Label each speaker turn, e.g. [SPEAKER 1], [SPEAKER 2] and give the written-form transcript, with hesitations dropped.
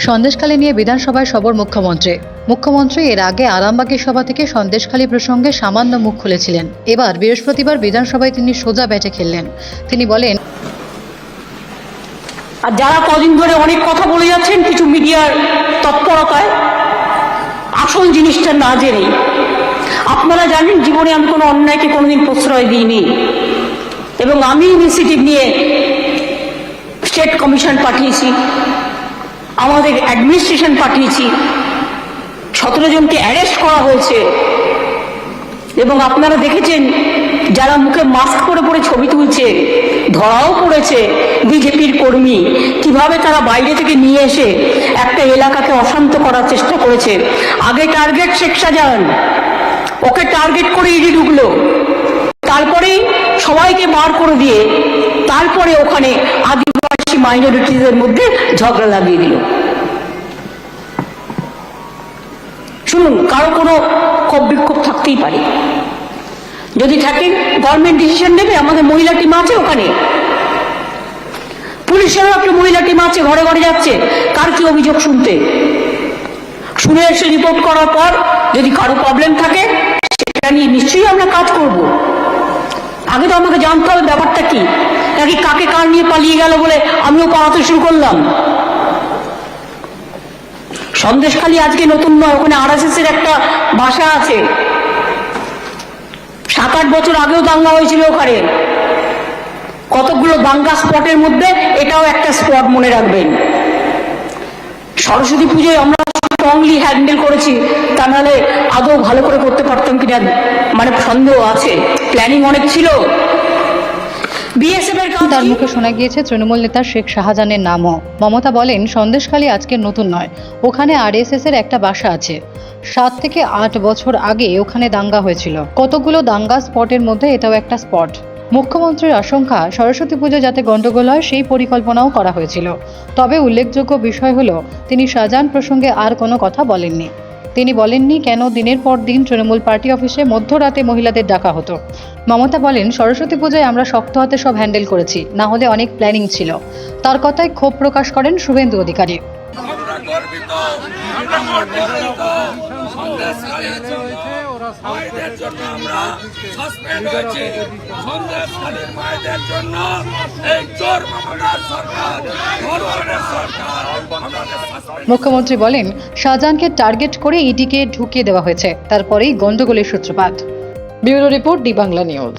[SPEAKER 1] সন্দেশখালী নিয়ে বিধানসভায় সরব মুখ্যমন্ত্রী এর আগে আরামবাগের সভা থেকে সন্দেশখালী প্রসঙ্গে সামান্য মুখ খুলেছিলেন। এবার বৃহস্পতিবার বিধানসভায় তিনি সোজা ব্যাটে খেললেন। তিনি বলেন,
[SPEAKER 2] আর যারা কদিন ধরে অনেক কথা বলে যাচ্ছেন কিছু মিডিয়ার তৎপরতায়, আসল জিনিসটা না জেনেই, আপনারা জানেন জীবনে আমি কোনো অন্যায়কে কোনোদিন প্রশ্রয় দিইনি এবং আমি ইনিশিয়েটিভ নিয়ে স্টেট কমিশন পাঠিয়েছি, আমাদের অ্যাডমিনিস্ট্রেশন পাঠিয়েছি, 17 জনকে অ্যারেস্ট করা হয়েছে এবং আপনারা দেখেছেন যারা মুখে মাস্ক পরে পরে ছবি তুলছে ধরাও পড়েছে বিজেপির কর্মী, কিভাবে তারা বাইরে থেকে নিয়ে এসে একটা এলাকাকে অশান্ত করার চেষ্টা করেছে। আগে টার্গেট শেখ শাহজাহান, ওকে টার্গেট করে ইডি ঢুকলো, তারপরেই সবাইকে বার করে দিয়ে তারপরে ওখানে আদিবাসী মাইনরিটিদের মধ্যে ঝগড়া লাগিয়ে দিল। শুনুন, কারো কোনো ক্ষোভ বিক্ষোভ থাকতেই পারে, যদি থাকে গভর্নমেন্ট ডিসিশন নেবে। আমাদের মহিলা টিম আছে ওখানে, পুলিশেরও একটা মহিলা টিম আছে, ঘরে ঘরে যাচ্ছে কার কি অভিযোগ শুনতে, শুনে এসে রিপোর্ট করার পর যদি কারো প্রবলেম থাকে সেটা নিয়ে নিশ্চয়ই আমরা কাজ করব। আগে তো আমাকে জানতে হবে ব্যাপারটা কি, নাকি কাকে কার নিয়ে পালিয়ে গেল বলে আমিও পালাতে শুরু করলাম। সন্দেশখালী আজকে নতুন নয়, ওখানে RSS এর একটা বাসা আছে, 7-8 বছর আগেও দাঙ্গা হয়েছিল ওখানে। কতগুলো দাঙ্গা স্পটের মধ্যে এটাও একটা স্পট, মনে রাখবেন। সরস্বতী পুজোয় আমরা স্ট্রংলি হ্যান্ডেল করেছি, তা নাহলে আদৌ ভালো করে করতে পারতাম কিনা মানে সন্দেহ আছে, প্ল্যানিং অনেক ছিল।
[SPEAKER 1] তার মুখে শোনা গিয়েছে তৃণমূল নেতা শেখ শাহজাহানের নামও। মমতা বলেন, সন্দেশখালী আজকে নতুন নয়, ওখানে RSS এর একটা বাসা আছে। 7 থেকে 8 বছর আগে ওখানে দাঙ্গা হয়েছিল। কতগুলো দাঙ্গা স্পটের মধ্যে এটাও একটা স্পট। মুখ্যমন্ত্রীর আশঙ্কা সরস্বতী পুজো যাতে গন্ডগোল হয় সেই পরিকল্পনাও করা হয়েছিল। তবে উল্লেখযোগ্য বিষয় হলো তিনি শাহজাহান প্রসঙ্গে আর কোনো কথা বলেননি। তিনি বলেননি কেন দিনের পর দিন তৃণমূল পার্টি অফিসে মধ্যরাতে মহিলাদের ডাকা হতো। মমতা বলেন, সরস্বতী পুজোয় আমরা শক্ত হাতে সব হ্যান্ডেল করেছি, না হলে অনেক প্ল্যানিং ছিল। তার কথায় ক্ষোভ প্রকাশ করেন শুভেন্দু অধিকারী। মুখ্যমন্ত্রী বলেন, শাহজাহানকে টার্গেট করে ইডিকে ঢুকিয়ে দেওয়া হয়েছে, তারপরেই গন্ডগোলের সূত্রপাত। Bureau report, D Bangla news.